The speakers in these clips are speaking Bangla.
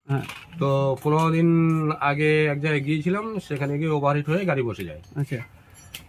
হ্যাঁ। তো 15 দিন আগে এক জায়গায় গিয়েছিলাম, সেখানে গিয়ে ওভারহিট হয়ে গাড়ি বসে যায়। আচ্ছা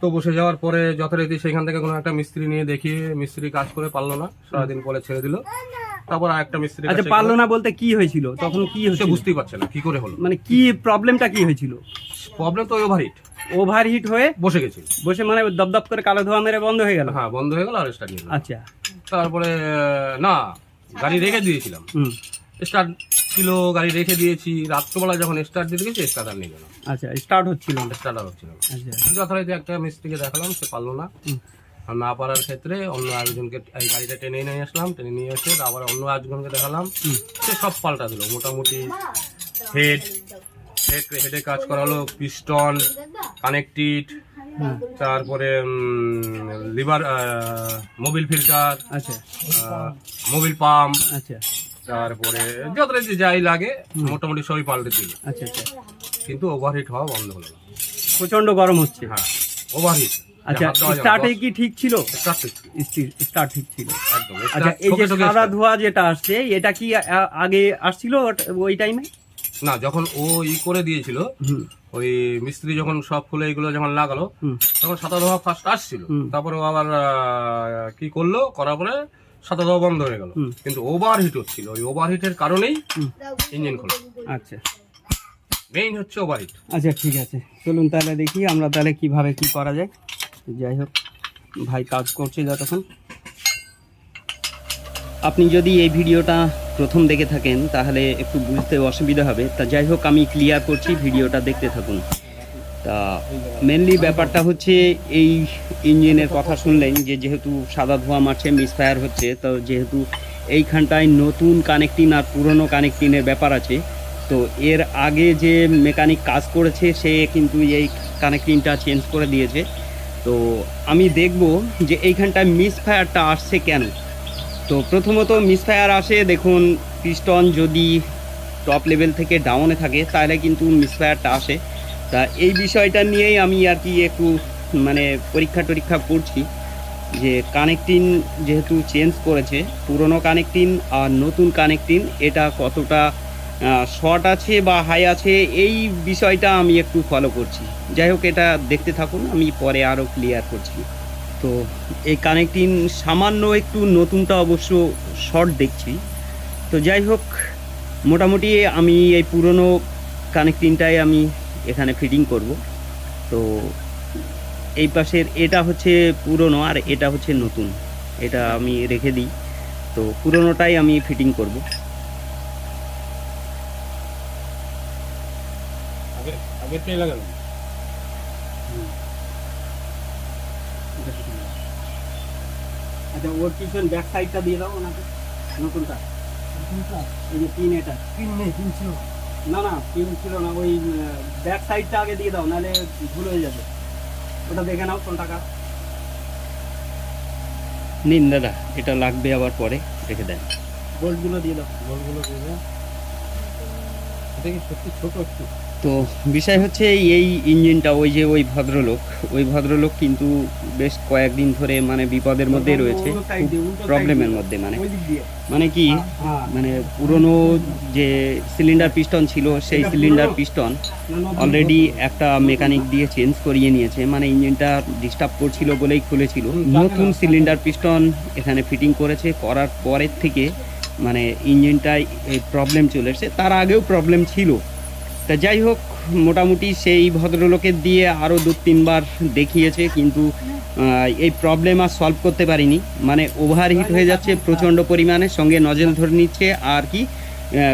তো বসে যাওয়ার পরে যথারীতি সেখান থেকে কোনো একটা মিস্ত্রি নিয়ে দেখিয়ে মিস্ত্রি কাজ করে পারলো না, সারাদিন পরে ছেড়ে দিল। তারপর আর একটা মিস্ত্রি আচ্ছা, পারলো না বলতে কি হয়েছিল তখন? কি সে হয়েছিল বুঝতেই পারছে না কি করে হলো। মানে কি প্রবলেমটা কি হয়েছিল? প্রবলেম তো ওভারহিট ওভারহিট হয়ে বসে গেছিল। বসে মানে দপদপ করে কালো ধোঁয়া মেরে বন্ধ হয়ে গেল? হ্যাঁ, বন্ধ হয়ে গেল আর স্টার্ট নিয়ে গেল। আচ্ছা। তারপরে না, গাড়ি রেখে দিয়েছিলাম, হুম। স্টার্ট ছিল, গাড়ি রেখে দিয়েছি। রাত্রবেলা যখন স্টার্ট দিতে গেছি স্টার্ট আর নিয়ে গেল, আচ্ছা, স্টার্ট হচ্ছিল না? স্টার্ট আর হচ্ছিল না। আচ্ছা। যথারীতি একটা মিস্ত্রিকে দেখালাম, সে পারলো না। হুম। আর না পারার ক্ষেত্রে অন্য একজনকে এই গাড়িটা টেনে নিয়ে আসলাম, টেনে নিয়ে এসে আবার অন্য একজনকে দেখালাম, সে সব পাল্টা দিল। মোটামুটি হেডে কাজ করালো, পিস্টন, কানেক্টেড, তারপরে লিভার, মোবিল ফিল্টার, আচ্ছা মোবিল পাম্প, আচ্ছা তারপরে যথারীতি যাই লাগে মোটামুটি সবই পাল্টে দিল। আচ্ছা আচ্ছা। কিন্তু ওভারহিট হওয়া বন্ধ হলো না। প্রচন্ড গরম হচ্ছে? হ্যাঁ, ওভারহিট। আচ্ছা, স্টার্টে কি ঠিক ছিল? স্টার্ট ঠিক ছিল। আচ্ছা, এই যে সাদা ধোঁয়া যেটা আসছে, এটা কি আগে আসছিল ওই টাইমে? না, যখন ও করে দিয়েছিল, ওই মিস্ত্রি যখন সব খুলে এগুলো যখন লাগালো, তখন সাদা ধোঁয়া ফার্স্ট আসছিল। তারপরে ও আবার কি করলো, করার পরে সাদা ধোঁয়া বন্ধ হয়ে গেল। কিন্তু ওভারহিট হচ্ছিল, ওই ওভারহিটের কারণেই ইঞ্জিন খোলা। আচ্ছা, মেইন হচ্ছে ওভারহিট। আচ্ছা ঠিক আছে, চলুন তাহলে দেখি আমরা তাহলে কিভাবে কি করা যায়। যাই হোক, ভাই কাজ করছে যতক্ষণ। আপনি যদি এই ভিডিওটা প্রথম দেখে থাকেন তাহলে একটু বুঝতে অসুবিধা হবে, তা যাই হোক আমি ক্লিয়ার করছি, ভিডিওটা দেখতে থাকুন। তা মেনলি ব্যাপারটা হচ্ছে, এই ইঞ্জিনের কথা শুনলেন যে যেহেতু সাদা ধোঁয়া মারছে, মিসফায়ার হচ্ছে, তো যেহেতু এইখানটায় নতুন কানেক্টিং আর পুরনো কানেক্টিংয়ের ব্যাপার আছে, তো এর আগে যে মেকানিক কাজ করেছে সে কিন্তু এই কানেক্টিংটা চেঞ্জ করে দিয়েছে। তো আমি দেখব যে এইখানটায় মিসফায়ারটা আসছে কেন। তো প্রথমত মিসফায়ার আসে, দেখুন পিস্টন যদি টপ লেভেল থেকে ডাউনে থাকে তাহলে কিন্তু মিসফায়ারটা আসে। তা এই বিষয়টা নিয়েই আমি আর কি একটু মানে পরীক্ষা করছি যে কানেক্টিং যেহেতু চেঞ্জ করেছে, পুরনো কানেক্টিং আর নতুন কানেক্টিং এটা কতটা শর্ট আছে বা হাই আছে, এই বিষয়টা আমি একটু ফলো করছি। যাই হোক, এটা দেখতে থাকুন, আমি পরে আরও ক্লিয়ার করছি। তো এই কানেক্টিং সামান্য একটু নতুনটা অবশ্য শর্ট দেখছি। তো যাই হোক, মোটামুটি আমি এই পুরনো কানেক্টিংটাই আমি এখানে ফিটিং করব। তো এই পাশের এটা হচ্ছে পুরনো আর এটা হচ্ছে নতুন, এটা আমি রেখে দিই। তো পুরনোটাই আমি ফিটিং করব। আগেরটাই লাগানো। আচ্ছা, ওর পিছন ব্যাক সাইডটা দিয়ে দাও ওনাকে, নতুনটা। এই যে পিন, এটা পিন নেই, পিন ছিল না? না, পিন ছিল না, ওই ব্যাক সাইডটা আগে দিয়ে দাও, নাহলে ভুল হয়ে যাবে। ওটা দেখে নাও কোন টাকা। নিন দাদা, এটা লাগবে আবার পরে, রেখে দেন। বোল্টগুলো দিয়ে দাও, বলগুলো দিয়ে দাও। এটা কি সত্যি ছোট একটু? তো বিষয় হচ্ছে এই ইঞ্জিনটা, ওই ভদ্রলোক কিন্তু বেশ কয়েকদিন ধরে মানে বিপদের মধ্যে রয়েছে, প্রবলেমের মধ্যে। মানে কি, মানে পুরনো যে সিলিন্ডার পিস্টন ছিল সেই সিলিন্ডার পিস্টন অলরেডি একটা মেকানিক দিয়ে চেঞ্জ করিয়ে নিয়েছে, মানে ইঞ্জিনটা ডিস্টার্ব করছিল বলেই খুলেছিল। নতুন সিলিন্ডার পিস্টন এখানে ফিটিং করেছে, করার পরের থেকে মানে ইঞ্জিনটায় এই প্রবলেম চলে এসেছে, তার আগেও প্রবলেম ছিল। তা যাই হোক, মোটামুটি সেই ভদ্রলোকের দিয়ে আরও 2-3 বার দেখিয়েছে, কিন্তু এই প্রবলেম আর সলভ করতে পারিনি। মানে ওভারহিট হয়ে যাচ্ছে প্রচণ্ড পরিমাণে, সঙ্গে নজেল ধরে নিচ্ছে, আর কি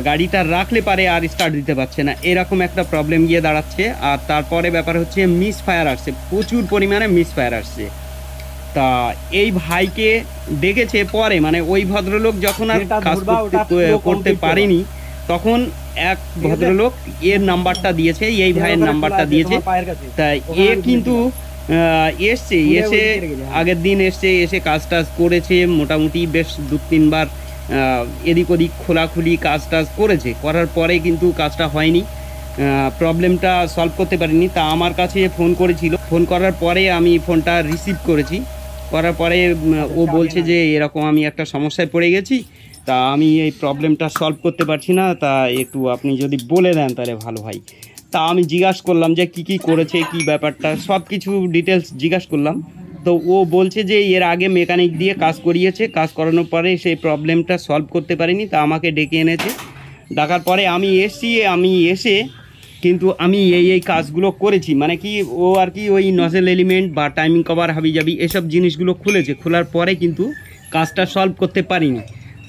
গাড়িটা রাখলে পারে আর স্টার্ট দিতে পারছে না, এরকম একটা প্রবলেম গিয়ে দাঁড়াচ্ছে। আর তারপরে ব্যাপার হচ্ছে মিসফায়ার আসছে, প্রচুর পরিমাণে মিসফায়ার আসছে। তা এই ভাইকে দেখেছে পরে, মানে ওই ভদ্রলোক যখন আর কাজ করতে পারেনি তখন এক ভদ্রলোক এর নাম্বারটা দিয়েছে, এই ভাইয়ের নাম্বারটা দিয়েছে। তাই এ কিন্তু এসে আগের দিন এসে কাজ টাজ করেছে, মোটামুটি বেশ 2-3 বার এদিক ওদিক খোলাখুলি কাজ টাজ করেছে, করার পরে কিন্তু কাজটা হয়নি, প্রবলেমটা সলভ করতে পারিনি। তা আমার কাছে ফোন করেছিল, ফোন করার পরে আমি ফোনটা রিসিভ করেছি, করার পরে ও বলছে যে এরকম আমি একটা সমস্যায় পড়ে গেছি, তা আমি এই প্রবলেমটা সলভ করতে পারছি না, তা একটু আপনি যদি বলে দেন তাহলে ভালো হয়। তা আমি জিজ্ঞাসা করলাম যে কি কি করেছে, কি ব্যাপারটা, সব কিছু ডিটেলস জিজ্ঞাসা করলাম। তো ও বলছে যে এর আগে মেকানিক দিয়ে কাজ করিয়েছে, কাজ করানোর পরে সেই প্রবলেমটা সলভ করতে পারিনি, তা আমাকে ডেকে এনেছে। ডাকার পরে আমি এসে কিন্তু আমি এই কাজগুলো করেছি, মানে কি ও আর কি ওই নজেল এলিমেন্ট বা টাইমিং কভার হাবিজাবি এসব জিনিসগুলো খুলেছে, খোলার পরে কিন্তু কাজটা সলভ করতে পারিনি।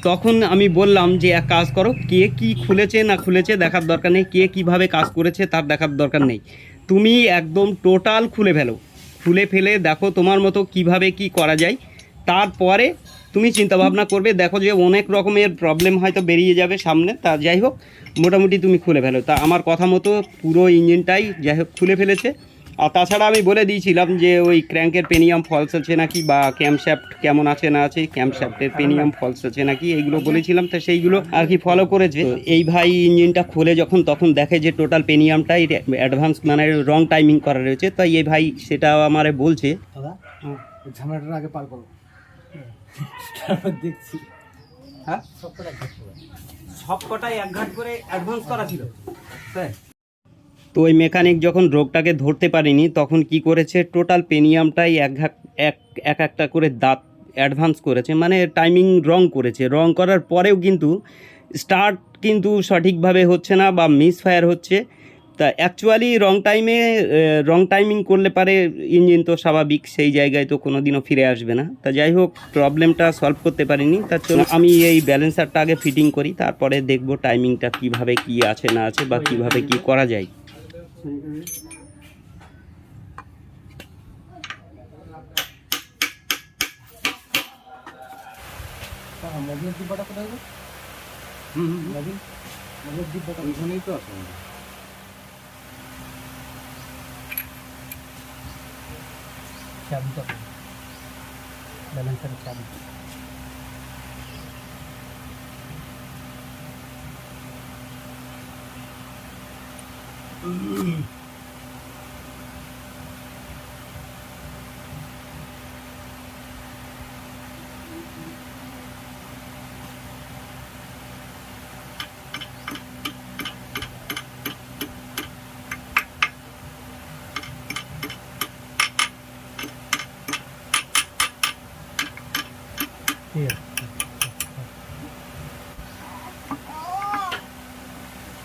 তখন আমি বললাম যে এক কাজ করো, কে কি খুলেছে না খুলেছে দেখার দরকার নেই, কে কিভাবে কাজ করেছে তার দেখার দরকার নেই, তুমি একদম টোটাল খুলে ফেলো, খুলে ফেলে দেখো তোমার মতো কিভাবে কি করা যায়, তারপরে তুমি চিন্তা ভাবনা করবে, দেখো যে অনেক রকমের প্রবলেম হয়তো বেরিয়ে যাবে সামনে। তা যাই হোক, মোটামুটি তুমি খুলে ফেলো। তা আমার কথা মতো পুরো ইঞ্জিনটাই যাই হোক খুলে ফেলেছে। আর তাছাড়া আমি বলে দিয়েছিলাম যে ওই ক্র্যাঙ্কের পেনিয়াম ফলস আছে নাকি, বা ক্যামশ্যাফট কেমন আছে না আছে, ক্যামশ্যাফটের পেনিয়াম ফলস আছে নাকি, এইগুলো বলেছিলাম। তো সেইগুলো আর কি ফলো করেছে। তো এই ভাই ইঞ্জিনটা খুলে যখন তখন দেখে যে টোটাল পেনিয়ামটাই অ্যাডভান্স মানে রং টাইমিং করা রয়েছে। তাই এই ভাই সেটা আমারে বলছে। দাদা ঝামেলাটার আগে পার করো, তারপর দেখছি। হ্যাঁ, সব কটাই এক ঘাট করে অ্যাডভান্স করা ছিল। তো ওই মেকানিক যখন রোগটাকে ধরতে পারেনি তখন কি করেছে, টোটাল পেনিয়ামটাই একটা করে দাঁত অ্যাডভান্স করেছে, মানে টাইমিং রং করেছে। রং করার পরেও কিন্তু স্টার্ট কিন্তু সঠিকভাবে হচ্ছে না বা মিসফায়ার হচ্ছে। তা অ্যাকচুয়ালি রং টাইমিং করলে পারে ইঞ্জিন তো স্বাভাবিক, সেই জায়গায় তো কোনো দিনও ফিরে আসবে না। তা যাই হোক, প্রবলেমটা সলভ করতে পারিনি। তার জন্য আমি এই ব্যালেন্সারটা আগে ফিটিং করি, তারপরে দেখব টাইমিংটা কিভাবে কি আছে না আছে বা কিভাবে কি করা যায়। মোবিলের ডিব্বাটা কোথায় গো? মোবিলের ডিব্বাটা ওইখানেই তো আছে। চাবিটা ব্যালেন্সারের চাবি। ঠিক আছে,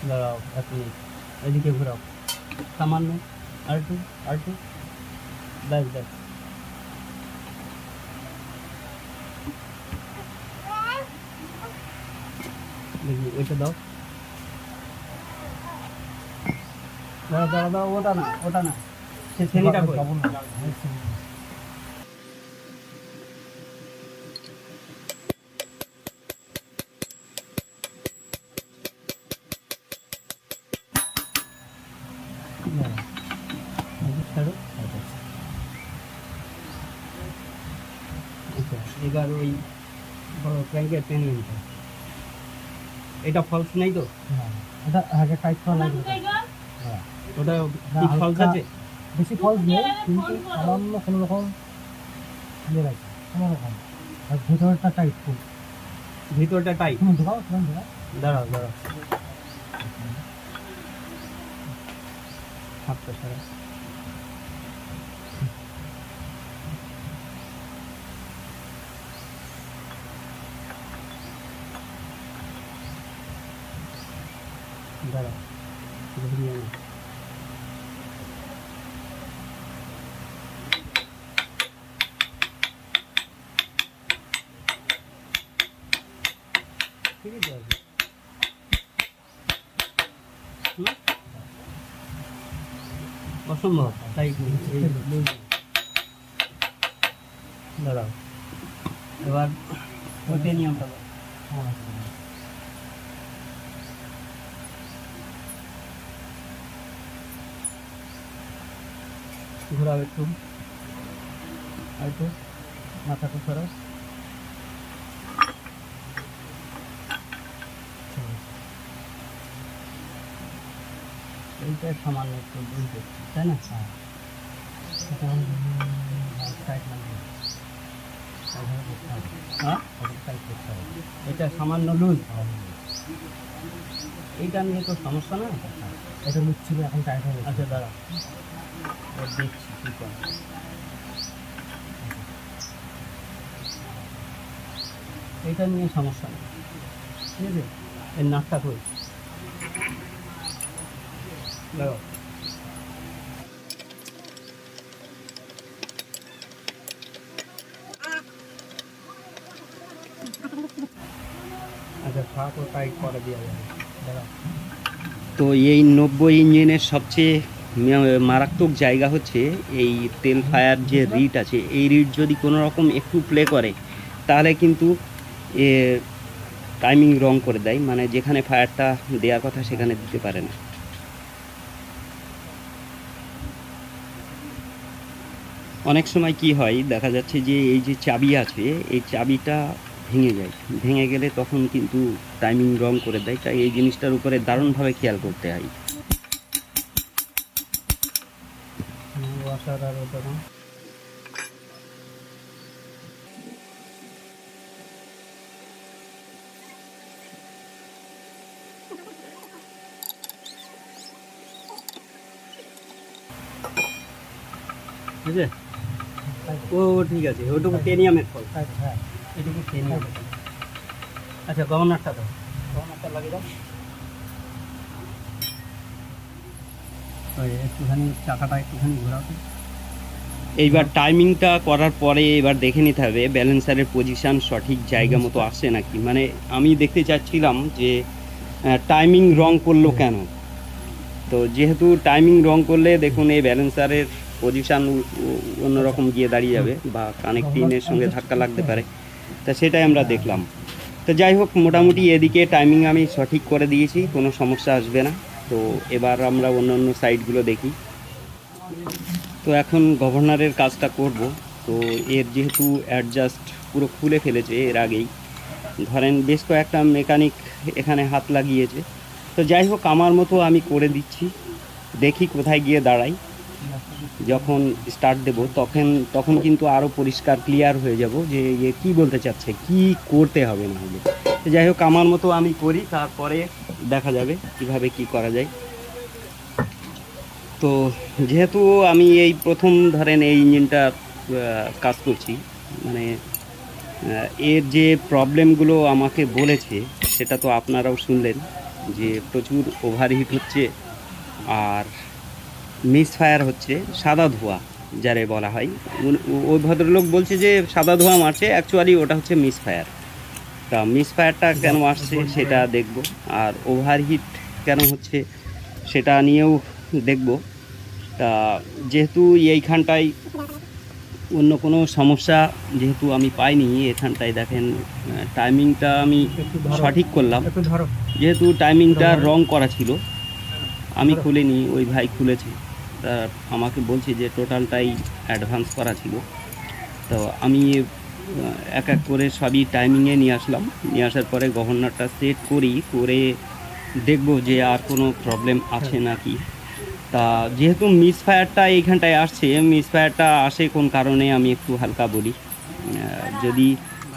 দাঁড়াও এক মিনিট, এদিকে ঘোরাও সামান্য, আর একটু ব্যাস দেখি ওইটা দাও। দাঁড়া ওটা না সে শ্রেণীটা যাবো না। এবার ওই বড় ক্র্যাঙ্কের পেনিয়ামটা, এটা ফলস নেই তো? এটা আগে টাইট করা লাগবে। ওটা কি ফলস আছে? বেশি ফলস নেই, কিন্তু সামান্য কোনো রকম ইয়ে লাগে, কোনো রকম। আর ভিতরটা টাইট, ফুল ভিতরটা টাইট। দাঁড়াও হাতটা ছাড়া। দাঁড়াও ঘুরিয়ে না। অসম্ভব, তাই দাঁড়াও। এবার ওইটাই নিয়মটা ঘোরাও একটু, মাথাটা সরাও। এইটা সামান্য একটু বুঝতে, তাই না? হ্যাঁ, সাইড লাগবে। হ্যাঁ এটা সামান্য লুজ, এইটা নিয়ে তো সমস্যা না, এটা লুজ ছিল এখন টাইট হয়ে গেছে। আচ্ছা দাঁড়া ও দেখছি কী করে। এইটা নিয়ে সমস্যা নেই, ঠিক আছে। এর নাকটা কই লাগাও। আচ্ছা থাক, ও টাইট করে দেওয়া যাবে, দাঁড়াও। তো এই 90 ইঞ্জিনের সবচেয়ে মারাত্মক জায়গা হচ্ছে এই তেল ফায়ার যে রিট আছে, এই রিট যদি কোনো রকম একটু প্লে করে তাহলে কিন্তু এ টাইমিং রং করে দেয়, মানে যেখানে ফায়ারটা দেওয়ার কথা সেখানে দিতে পারে না। অনেক সময় কি হয় দেখা যাচ্ছে যে এই যে চাবি আছে এই চাবিটা ভেঙে যায়, ভেঙে গেলে তখন কিন্তু টাইমিং রং করে দেয়। তাই এই জিনিসটার উপরে দারুণভাবে খেয়াল করতে হয়। ওয়াশার আর ওটা না। ঠিক আছে, ও ঠিক আছে, ওটুকু টেনিয়ামের ফল। হ্যাঁ এটুকু টেনিয়ামের। আচ্ছা গভর্নরটা দাও, গভর্নরটা লাগিয়ে দাও। ওই একটুখানি চাকাটা একটুখানি ঘোরাও। এইবার টাইমিংটা করার পরে এবার দেখে নিতে হবে ব্যালেন্সারের পজিশন সঠিক জায়গা মতো আসছে নাকি। মানে আমি দেখতে চাচ্ছিলাম যে টাইমিং রং করলো কেন। তো যেহেতু টাইমিং রং করলে দেখুন এই ব্যালেন্সারের পজিশান অন্যরকম গিয়ে দাঁড়িয়ে যাবে বা কানেক্টিংয়ের সঙ্গে ধাক্কা লাগতে পারে, তা সেটাই আমরা দেখলাম। তো যাই হোক, মোটামুটি এদিকে টাইমিং আমি সঠিক করে দিয়েছি, কোনো সমস্যা আসবে না। তো এবার আমরা অন্য অন্য সাইডগুলো দেখি। তো এখন গভর্নরের কাজটা করব। তো এর যেহেতু অ্যাডজাস্ট পুরো খুলে ফেলেছে এর আগেই, ধরেন বেশ কয়েকটা মেকানিক এখানে হাত লাগিয়েছে। তো যাই হোক, আমার মতো আমি করে দিচ্ছি, দেখি কোথায় গিয়ে দাঁড়াই। যখন স্টার্ট দেব তখন কিন্তু আরও পরিষ্কার ক্লিয়ার হয়ে যাব যে এ কী বলতে চাচ্ছে, কি করতে হবে না হবে। তো যাই হোক, আমার মতো আমি করি, তারপরে দেখা যাবে কিভাবে কি করা যায়। তো যেহেতু আমি এই প্রথম ধরেন এই ইঞ্জিনটা কাজ করছি, মানে এর যে প্রবলেমগুলো আমাকে বলেছে সেটা তো আপনারাও শুনলেন, যে প্রচুর ওভারহিট হচ্ছে আর মিসফায়ার হচ্ছে, সাদা ধোঁয়া যারে বলা হয়। ওই ভদ্রলোক বলছে যে সাদা ধোঁয়া মারছে, অ্যাকচুয়ালি ওটা হচ্ছে মিসফায়ার। তা মিসফায়ারটা কেন আসছে সেটা দেখব, আর ওভারহিট কেন হচ্ছে সেটা নিয়েও দেখব। তা যেহেতু এইখানটায় অন্য কোনো সমস্যা যেহেতু আমি পাইনি, এখানটায় দেখেন টাইমিংটা আমি সঠিক করলাম। যেহেতু টাইমিংটা রং করা ছিল, আমি খুলিনি, ওই ভাই খুলেছে। তা আমাকে বলছে যে টোটালটাই অ্যাডভান্স করা ছিল। তো আমি এক এক করে সবই টাইমিংয়ে নিয়ে আসলাম, নিয়ে আসার পরে গভর্নরটা সেট করে দেখব যে আর কোনো প্রবলেম আছে নাকি। তা যেহেতু মিসফায়ারটা এইখানটায় আসছে, মিসফায়ারটা আসে কোন কারণে আমি একটু হালকা বলি। যদি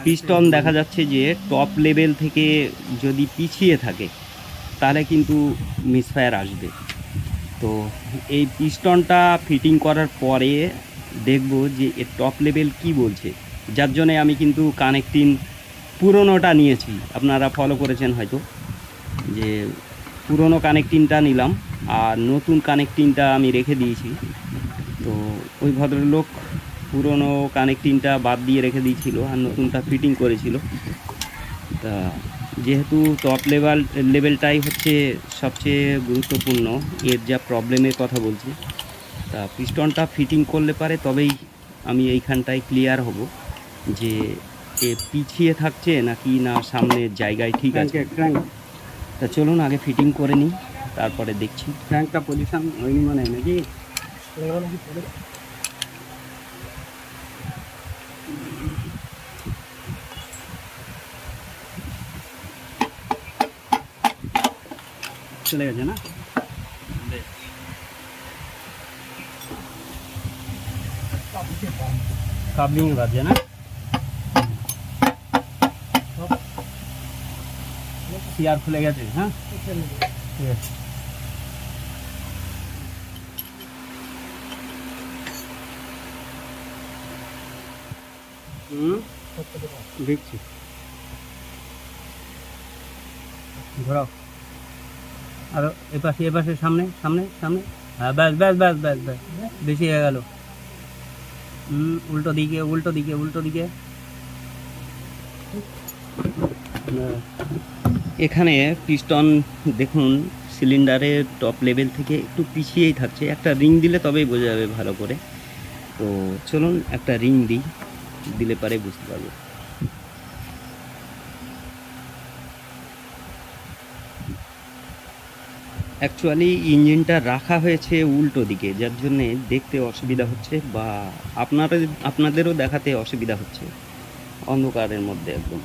পিস্টন দেখা যাচ্ছে যে টপ লেভেল থেকে যদি পিছিয়ে থাকে তাহলে কিন্তু মিসফায়ার আসবে। তো এই পিস্টনটা ফিটিং করার পরে দেখব যে এর টপ লেভেল কি বলছে, যার জন্যে আমি কিন্তু কানেক্টিং পুরনোটা নিয়েছি। আপনারা ফলো করেছেন হয়তো, যে পুরনো কানেক্টিংটা নিলাম আর নতুন কানেক্টিংটা আমি রেখে দিয়েছি। তো ওই ভদ্রলোক পুরনো কানেক্টিংটা বাদ দিয়ে রেখে দিয়েছিল আর নতুনটা ফিটিং করেছিল। তা যেহেতু টপ লেভেলটাই হচ্ছে সবচেয়ে গুরুত্বপূর্ণ, এর যা প্রবলেমের কথা বলছি, তা পিস্টনটা ফিটিং করলে পারে তবেই আমি এইখানটায় ক্লিয়ার হব যে এ পিছিয়ে থাকছে নাকি না সামনের জায়গায় ঠিক আছে। তা চলুন আগে ফিটিং করে নিই, তারপরে দেখছি। ক্র্যাঙ্কটা পজিশন হয়নি মানে নাকি চলে গেছে না? কাবলিং বাজছে না? সিয়ার খুলে গেছে। হ্যাঁ ঠিক আছে। দেখছি, ঘোরাও আরো এপাশে সামনে সামনে সামনে। হ্যাঁ ব্যাস ব্যাস ব্যাস ব্যাস ব্যাস, বেশি হয়ে গেল। উল্টো দিকে উল্টো দিকে উল্টো দিকে। এখানে পিস্টন দেখুন সিলিন্ডারের টপ লেভেল থেকে একটু পিছিয়েই থাকছে, একটা রিং দিলে তবেই বোঝা যাবে ভালো করে। তো চলুন একটা রিং দিই, দিলে পারে বুঝতে পারবো। অ্যাকচুয়ালি ইঞ্জিনটা রাখা হয়েছে উল্টো দিকে, যার জন্যে দেখতে অসুবিধা হচ্ছে বা আপনাদেরও দেখাতে অসুবিধা হচ্ছে অন্ধকারের মধ্যে একদম।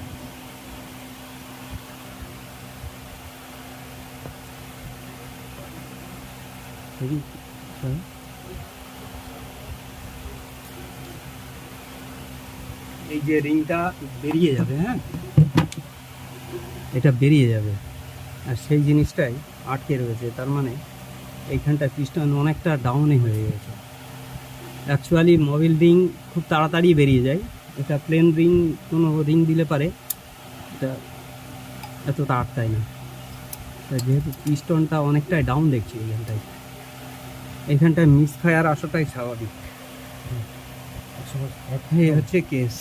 এই যে রিংটা বেরিয়ে যাবে, হ্যাঁ এটা বেরিয়ে যাবে, আর সেই জিনিসটাই আটকে রয়েছে। তার মানে এইখানটা পিস্টন অনেকটা ডাউনে হয়ে গেছে। অ্যাকচুয়ালি মোবিল রিং খুব তাড়াতাড়ি বেরিয়ে যায়, এটা প্লেন রিং, কোনো রিং দিলে পারে এটা এতটা আটকায় না। তা যেহেতু পিস্টনটা অনেকটাই ডাউন দেখছি এইখানটায় মিস ফায়ার আসাটাই স্বাভাবিক। এই হচ্ছে কেস।